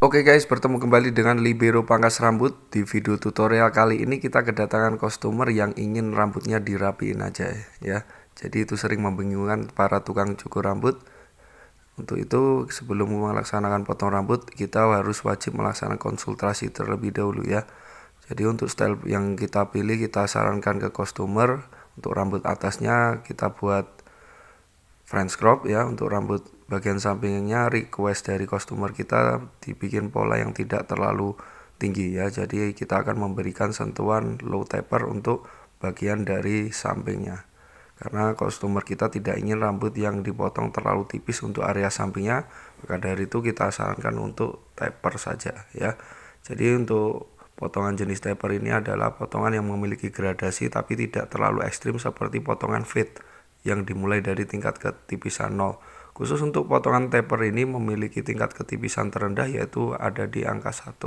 Oke guys, bertemu kembali dengan Libero Pangkas Rambut. Di video tutorial kali ini kita kedatangan customer yang ingin rambutnya dirapiin aja ya. Jadi itu sering membingungkan para tukang cukur rambut. Untuk itu sebelum melaksanakan potong rambut, kita harus wajib melaksanakan konsultasi terlebih dahulu ya. Jadi untuk style yang kita pilih, kita sarankan ke customer. Untuk rambut atasnya kita buat French crop ya. Untuk rambut bagian sampingnya request dari customer kita dibikin pola yang tidak terlalu tinggi ya. Jadi kita akan memberikan sentuhan low taper untuk bagian dari sampingnya, karena customer kita tidak ingin rambut yang dipotong terlalu tipis untuk area sampingnya. Maka dari itu kita sarankan untuk taper saja ya. Jadi untuk potongan jenis taper ini adalah potongan yang memiliki gradasi tapi tidak terlalu ekstrim seperti potongan fade yang dimulai dari tingkat ketipisan 0. Khusus untuk potongan taper ini memiliki tingkat ketipisan terendah, yaitu ada di angka 1.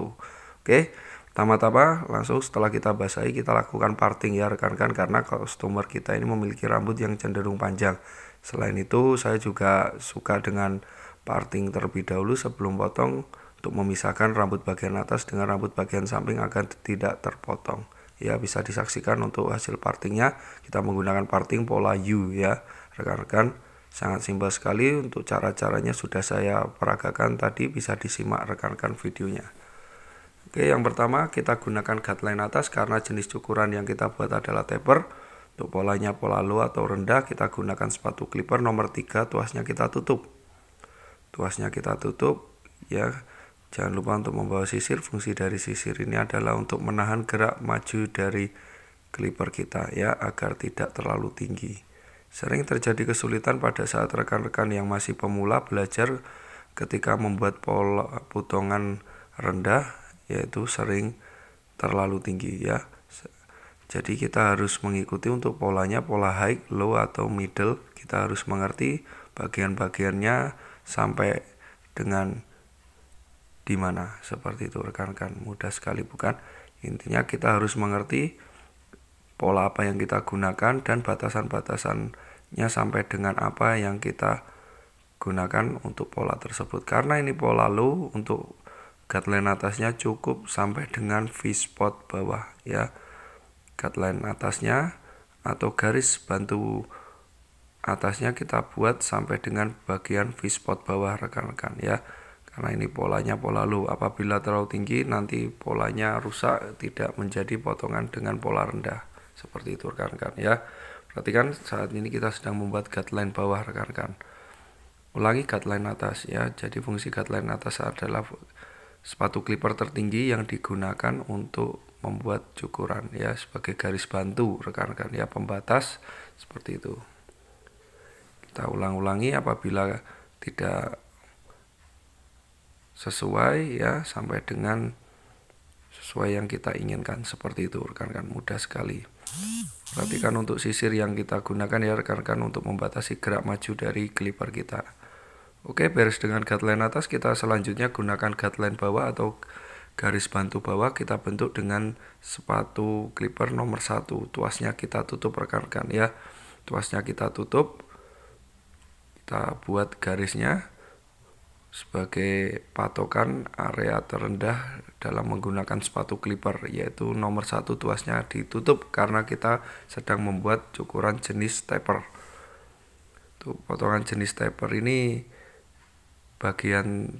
Oke, pertama-tama langsung setelah kita basahi, kita lakukan parting ya rekan-rekan, karena customer kita ini memiliki rambut yang cenderung panjang. Selain itu saya juga suka dengan parting terlebih dahulu sebelum potong, untuk memisahkan rambut bagian atas dengan rambut bagian samping agar tidak terpotong. Ya, bisa disaksikan untuk hasil partingnya. Kita menggunakan parting pola U ya rekan-rekan. Sangat simpel sekali. Untuk cara-caranya sudah saya peragakan tadi, bisa disimak rekan-rekan videonya. Oke, yang pertama kita gunakan guideline atas karena jenis cukuran yang kita buat adalah taper. Untuk polanya pola low atau rendah, kita gunakan sepatu clipper nomor 3, tuasnya kita tutup. Tuasnya kita tutup ya. Jangan lupa untuk membawa sisir. Fungsi dari sisir ini adalah untuk menahan gerak maju dari clipper kita ya, agar tidak terlalu tinggi. Sering terjadi kesulitan pada saat rekan-rekan yang masih pemula belajar ketika membuat pola potongan rendah, yaitu sering terlalu tinggi ya. Jadi kita harus mengikuti untuk polanya pola high, low atau middle. Kita harus mengerti bagian-bagiannya sampai dengan di mana, seperti itu rekan-rekan. Mudah sekali bukan? Intinya kita harus mengerti pola apa yang kita gunakan dan batasan-batasannya sampai dengan apa yang kita gunakan untuk pola tersebut. Karena ini pola low, untuk guideline atasnya cukup sampai dengan V-spot bawah ya. Guideline atasnya atau garis bantu atasnya kita buat sampai dengan bagian V-spot bawah rekan-rekan ya. Karena ini polanya pola low. Apabila terlalu tinggi nanti polanya rusak, tidak menjadi potongan dengan pola rendah. Seperti itu rekan-rekan ya. Perhatikan saat ini kita sedang membuat guideline bawah rekan-rekan. Ulangi guideline atas ya. Jadi fungsi guideline atas adalah sepatu clipper tertinggi yang digunakan untuk membuat cukuran ya, sebagai garis bantu rekan-rekan ya, pembatas seperti itu. Kita ulang-ulangi apabila tidak sesuai ya, sampai dengan sesuai yang kita inginkan. Seperti itu rekan-rekan, mudah sekali. Perhatikan untuk sisir yang kita gunakan ya rekan-rekan, untuk membatasi gerak maju dari clipper kita. Oke, beres dengan guideline atas, kita selanjutnya gunakan guideline bawah atau garis bantu bawah. Kita bentuk dengan sepatu clipper nomor 1. Tuasnya kita tutup rekan-rekan ya. Tuasnya kita tutup. Kita buat garisnya sebagai patokan area terendah dalam menggunakan sepatu clipper, yaitu nomor 1 tuasnya ditutup karena kita sedang membuat cukuran jenis taper. Tuh, potongan jenis taper ini bagian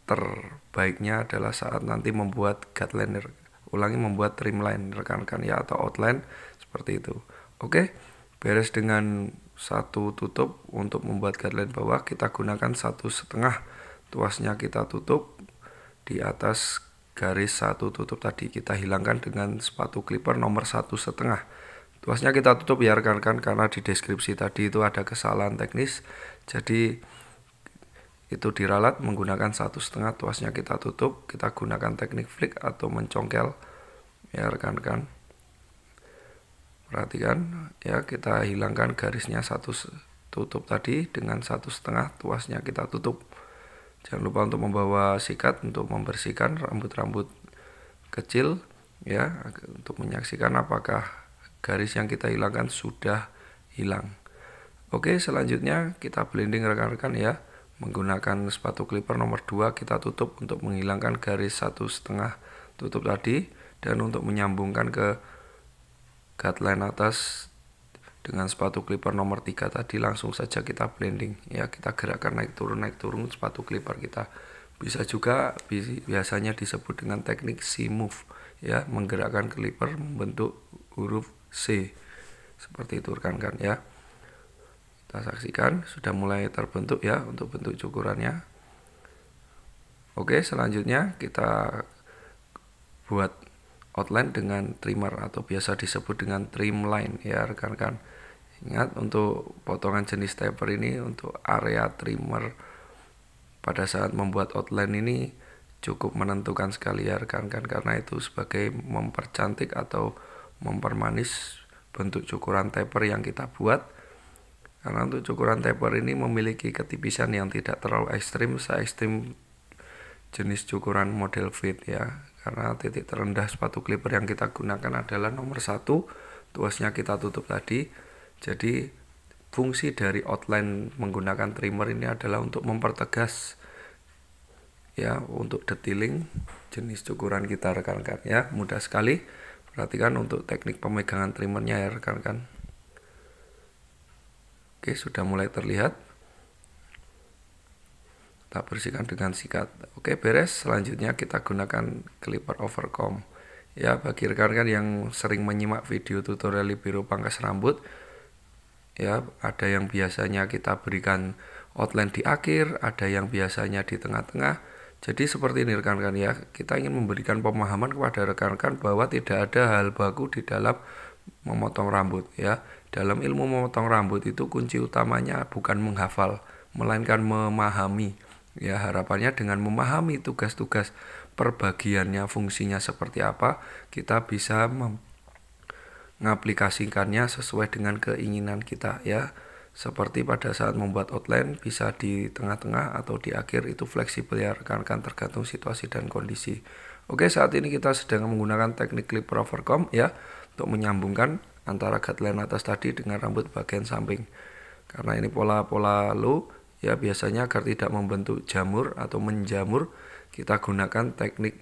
terbaiknya adalah saat nanti membuat guideline. Ulangi, membuat trimline rekan-rekan ya, atau outline seperti itu. Oke, beres dengan satu tutup. Untuk membuat guideline bawah kita gunakan 1,5. Tuasnya kita tutup. Di atas garis satu tutup tadi kita hilangkan dengan sepatu clipper nomor 1,5. Tuasnya kita tutup ya rekan-rekan, karena di deskripsi tadi itu ada kesalahan teknis. Jadi itu diralat menggunakan 1,5. Tuasnya kita tutup. Kita gunakan teknik flick atau mencongkel ya rekan-rekan. Perhatikan ya, kita hilangkan garisnya satu tutup tadi dengan 1,5. Tuasnya kita tutup. Jangan lupa untuk membawa sikat untuk membersihkan rambut-rambut kecil ya, untuk menyaksikan apakah garis yang kita hilangkan sudah hilang. Oke, selanjutnya kita blending rekan-rekan ya, menggunakan sepatu clipper nomor 2 kita tutup untuk menghilangkan garis 1,5 tutup tadi, dan untuk menyambungkan ke guideline atas dengan sepatu clipper nomor 3 tadi langsung saja kita blending ya, kita gerakkan naik turun sepatu clipper kita. Bisa juga biasanya disebut dengan teknik C-move ya, menggerakkan clipper membentuk huruf C seperti itu rekan-rekan ya. Kita saksikan sudah mulai terbentuk ya untuk bentuk cukurannya. Oke, selanjutnya kita buat outline dengan trimmer atau biasa disebut dengan trimline ya rekan-rekan. Ingat, untuk potongan jenis taper ini untuk area trimmer pada saat membuat outline ini cukup menentukan sekali ya rekan-rekan, karena itu sebagai mempercantik atau mempermanis bentuk cukuran taper yang kita buat. Karena untuk cukuran taper ini memiliki ketipisan yang tidak terlalu ekstrim, se-ekstrim jenis cukuran model fit ya. Karena titik terendah sepatu clipper yang kita gunakan adalah nomor 1, tuasnya kita tutup tadi. Jadi fungsi dari outline menggunakan trimmer ini adalah untuk mempertegas ya, untuk detailing jenis cukuran kita rekan-rekan ya. Mudah sekali, perhatikan untuk teknik pemegangan trimmernya ya rekan-rekan. Oke, sudah mulai terlihat. Kita bersihkan dengan sikat. Oke, beres. Selanjutnya kita gunakan clipper overcomb. Ya, bagi rekan-rekan yang sering menyimak video tutorial libero pangkas rambut, ya, ada yang biasanya kita berikan outline di akhir, ada yang biasanya di tengah-tengah. Jadi seperti ini rekan-rekan ya, kita ingin memberikan pemahaman kepada rekan-rekan bahwa tidak ada hal baku di dalam memotong rambut ya. Dalam ilmu memotong rambut itu kunci utamanya bukan menghafal, melainkan memahami. Ya, harapannya dengan memahami tugas-tugas perbagiannya, fungsinya seperti apa, kita bisa mengaplikasikannya sesuai dengan keinginan kita ya. Seperti pada saat membuat outline bisa di tengah-tengah atau di akhir, itu fleksibel ya rekan-rekan, tergantung situasi dan kondisi. Oke, saat ini kita sedang menggunakan teknik clipper overcomb ya, untuk menyambungkan antara guideline atas tadi dengan rambut bagian samping. Karena ini pola-pola low ya, biasanya agar tidak membentuk jamur atau menjamur, kita gunakan teknik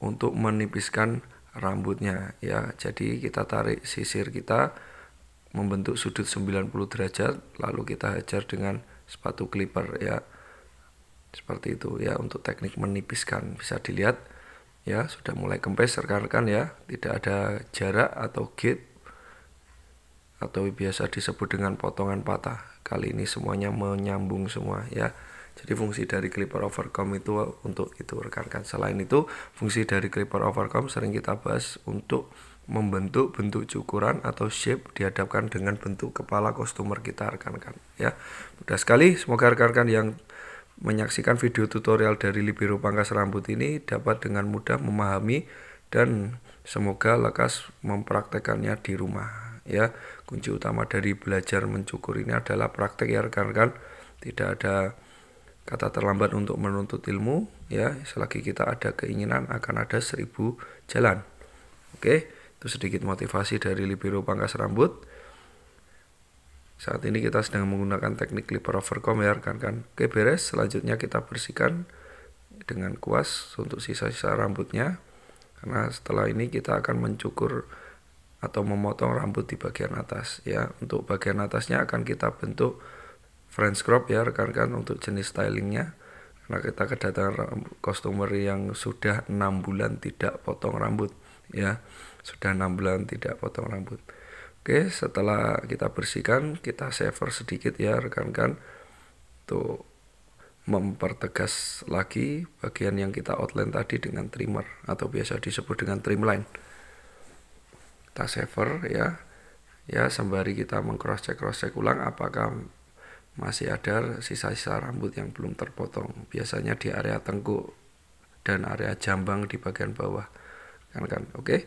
untuk menipiskan rambutnya ya. Jadi kita tarik sisir kita membentuk sudut 90 derajat, lalu kita hajar dengan sepatu clipper ya. Seperti itu ya, untuk teknik menipiskan. Bisa dilihat ya, sudah mulai kempes rekan-rekan ya, tidak ada jarak atau gap atau biasa disebut dengan potongan patah. Kali ini semuanya menyambung semua ya. Jadi fungsi dari clipper overcomb itu untuk itu rekan-rekan. Selain itu, fungsi dari clipper overcomb sering kita bahas untuk membentuk bentuk cukuran atau shape dihadapkan dengan bentuk kepala customer kita rekan-rekan ya. Mudah sekali, semoga rekan-rekan yang menyaksikan video tutorial dari libero pangkas rambut ini dapat dengan mudah memahami dan semoga lekas mempraktekannya di rumah ya. Kunci utama dari belajar mencukur ini adalah praktek ya rekan-rekan. Tidak ada kata terlambat untuk menuntut ilmu ya. Selagi kita ada keinginan, akan ada 1000 jalan. Oke, itu sedikit motivasi dari libero pangkas rambut. Saat ini kita sedang menggunakan teknik clipper overcomb ya rekan-rekan. Oke, beres. Selanjutnya kita bersihkan dengan kuas untuk sisa-sisa rambutnya. Karena setelah ini kita akan mencukur atau memotong rambut di bagian atas ya. Untuk bagian atasnya akan kita bentuk French crop ya rekan-rekan untuk jenis stylingnya. Karena kita kedatangan customer yang sudah 6 bulan tidak potong rambut ya. Sudah 6 bulan tidak potong rambut. Oke, setelah kita bersihkan, kita shaver sedikit ya rekan-rekan, untuk mempertegas lagi bagian yang kita outline tadi dengan trimmer atau biasa disebut dengan trimline. Kita shaver ya sembari kita mengcross check ulang apakah masih ada sisa-sisa rambut yang belum terpotong, biasanya di area tengkuk dan area jambang di bagian bawah kan. Oke,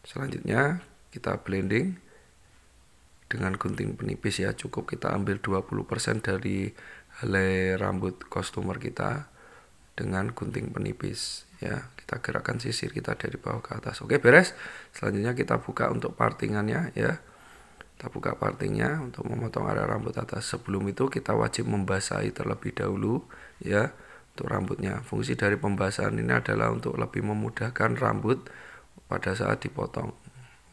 selanjutnya kita blending dengan gunting penipis ya. Cukup kita ambil 20% dari helai rambut customer kita dengan gunting penipis ya. Kita gerakkan sisir kita dari bawah ke atas. Oke, beres. Selanjutnya kita buka untuk partingannya ya. Kita buka partingnya untuk memotong area rambut atas. Sebelum itu kita wajib membasahi terlebih dahulu ya untuk rambutnya. Fungsi dari pembasahan ini adalah untuk lebih memudahkan rambut pada saat dipotong.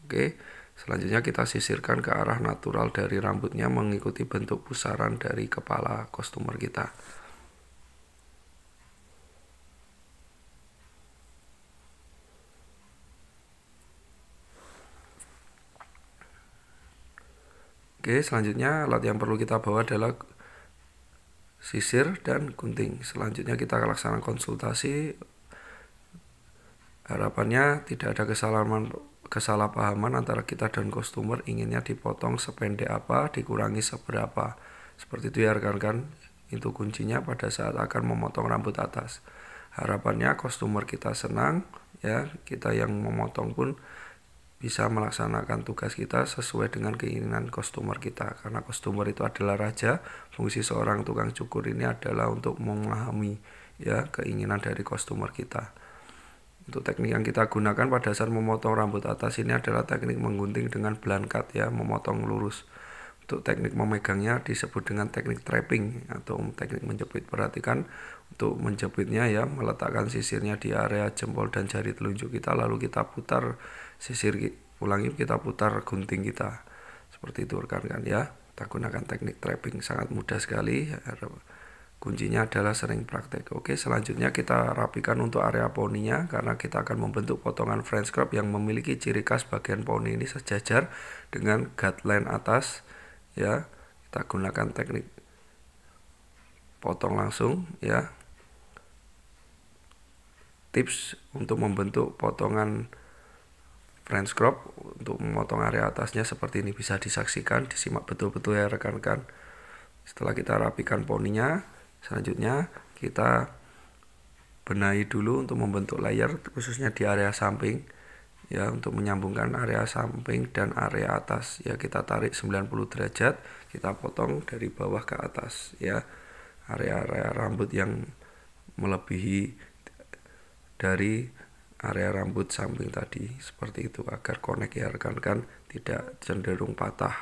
Oke, selanjutnya kita sisirkan ke arah natural dari rambutnya mengikuti bentuk pusaran dari kepala customer kita. Oke, selanjutnya alat yang perlu kita bawa adalah sisir dan gunting. Selanjutnya kita akan laksanakan konsultasi. Harapannya tidak ada kesalahpahaman antara kita dan customer inginnya dipotong sependek apa, dikurangi seberapa. Seperti itu ya rekan-rekan. Itu kuncinya pada saat akan memotong rambut atas. Harapannya customer kita senang ya, kita yang memotong pun bisa melaksanakan tugas kita sesuai dengan keinginan customer kita, karena customer itu adalah raja. Fungsi seorang tukang cukur ini adalah untuk memahami ya keinginan dari customer kita. Untuk teknik yang kita gunakan pada saat memotong rambut atas ini adalah teknik menggunting dengan blunt cut ya, memotong lurus. Untuk teknik memegangnya disebut dengan teknik trapping atau teknik menjepit. Perhatikan untuk menjepitnya ya, meletakkan sisirnya di area jempol dan jari telunjuk kita, lalu kita putar sisir, ulangi kita putar gunting kita. Seperti itu rekan-rekan ya. Kita gunakan teknik trapping, sangat mudah sekali. Kuncinya adalah sering praktek. Oke, selanjutnya kita rapikan untuk area poninya, karena kita akan membentuk potongan French crop yang memiliki ciri khas bagian poni ini sejajar dengan guideline atas ya. Kita gunakan teknik potong langsung ya. Tips untuk membentuk potongan French crop untuk memotong area atasnya seperti ini, bisa disaksikan, disimak betul-betul ya rekan-rekan. Setelah kita rapikan poninya, selanjutnya kita benahi dulu untuk membentuk layer khususnya di area samping ya, untuk menyambungkan area samping dan area atas ya. Kita tarik 90 derajat, kita potong dari bawah ke atas ya, area-area rambut yang melebihi dari area rambut samping tadi, seperti itu, agar connect ya rekan-rekan, tidak cenderung patah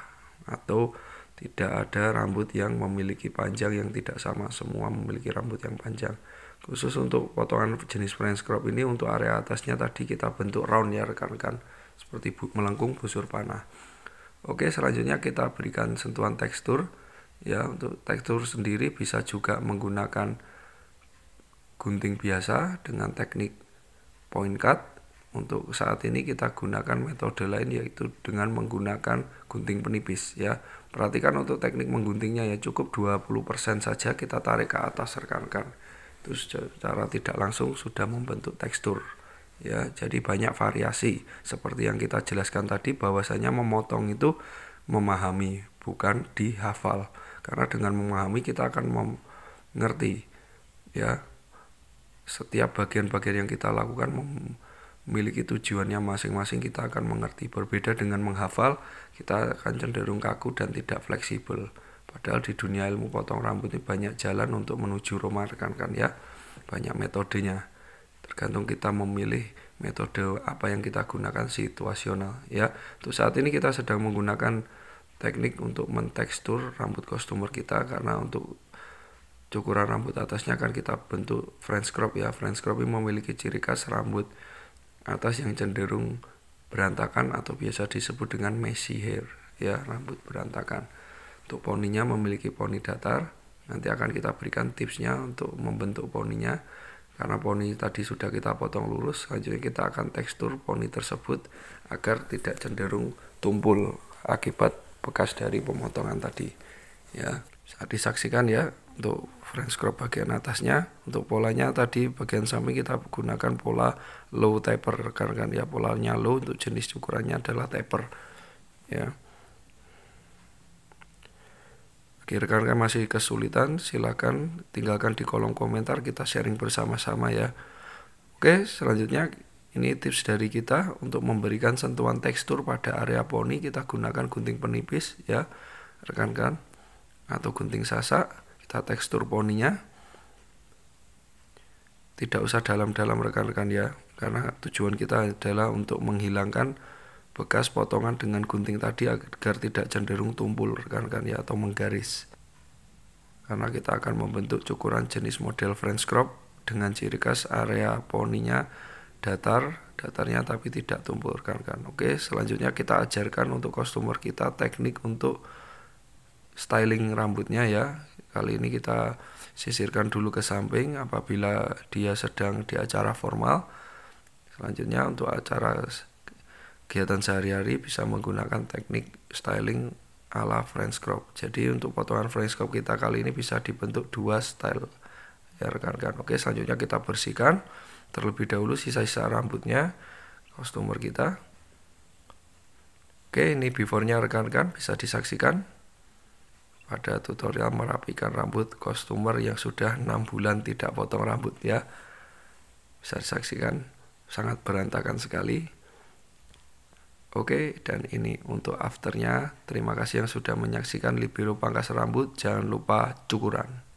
atau tidak ada rambut yang memiliki panjang yang tidak sama, semua memiliki rambut yang panjang. Khusus untuk potongan jenis French crop ini, untuk area atasnya tadi kita bentuk round ya rekan-rekan, seperti melengkung busur panah. Oke, selanjutnya kita berikan sentuhan tekstur ya. Untuk tekstur sendiri bisa juga menggunakan gunting biasa dengan teknik point cut. Untuk saat ini kita gunakan metode lain, yaitu dengan menggunakan gunting penipis ya. Perhatikan untuk teknik mengguntingnya ya, cukup 20% saja kita tarik ke atas rekan-rekan. Itu secara tidak langsung sudah membentuk tekstur ya. Jadi banyak variasi seperti yang kita jelaskan tadi, bahwasanya memotong itu memahami, bukan dihafal. Karena dengan memahami kita akan mengerti ya, setiap bagian-bagian yang kita lakukan memiliki tujuannya masing-masing, kita akan mengerti. Berbeda dengan menghafal, kita akan cenderung kaku dan tidak fleksibel. Padahal di dunia ilmu potong rambut ini banyak jalan untuk menuju Roma rekan-rekan ya, banyak metodenya. Tergantung kita memilih metode apa yang kita gunakan, situasional ya. Untuk saat ini kita sedang menggunakan teknik untuk mentekstur rambut customer kita, karena untuk cukuran rambut atasnya akan kita bentuk French crop ya. French crop ini memiliki ciri khas rambut atas yang cenderung berantakan atau biasa disebut dengan messy hair ya, rambut berantakan. Untuk poninya memiliki poni datar. Nanti akan kita berikan tipsnya untuk membentuk poninya, karena poni tadi sudah kita potong lurus. Selanjutnya kita akan tekstur poni tersebut agar tidak cenderung tumpul akibat bekas dari pemotongan tadi ya. Saat disaksikan ya, untuk French crop bagian atasnya, untuk polanya tadi bagian samping kita gunakan pola low taper rekan-rekan ya. Polanya low, untuk jenis cukurannya adalah taper ya. Oke, rekan-rekan masih kesulitan, silakan tinggalkan di kolom komentar, kita sharing bersama-sama ya. Oke, selanjutnya ini tips dari kita untuk memberikan sentuhan tekstur pada area poni. Kita gunakan gunting penipis ya rekan-rekan, atau gunting sasak. Kita tekstur poninya, tidak usah dalam-dalam rekan-rekan ya, karena tujuan kita adalah untuk menghilangkan bekas potongan dengan gunting tadi agar tidak cenderung tumpul rekan-rekan ya, atau menggaris. Karena kita akan membentuk cukuran jenis model French crop dengan ciri khas area poninya datarnya tapi tidak tumpul rekan-rekan. Oke, selanjutnya kita ajarkan untuk customer kita teknik untuk styling rambutnya ya. Kali ini kita sisirkan dulu ke samping apabila dia sedang di acara formal. Selanjutnya untuk acara kegiatan sehari-hari bisa menggunakan teknik styling ala French crop. Jadi untuk potongan French crop kita kali ini bisa dibentuk dua style ya rekan-rekan. Oke, selanjutnya kita bersihkan terlebih dahulu sisa-sisa rambutnya customer kita. Oke, ini before-nya rekan-rekan bisa disaksikan pada tutorial merapikan rambut customer yang sudah 6 bulan tidak potong rambut ya. Bisa disaksikan sangat berantakan sekali. Oke, dan ini untuk afternya. Terima kasih yang sudah menyaksikan Libero Pangkas Rambut. Jangan lupa cukuran.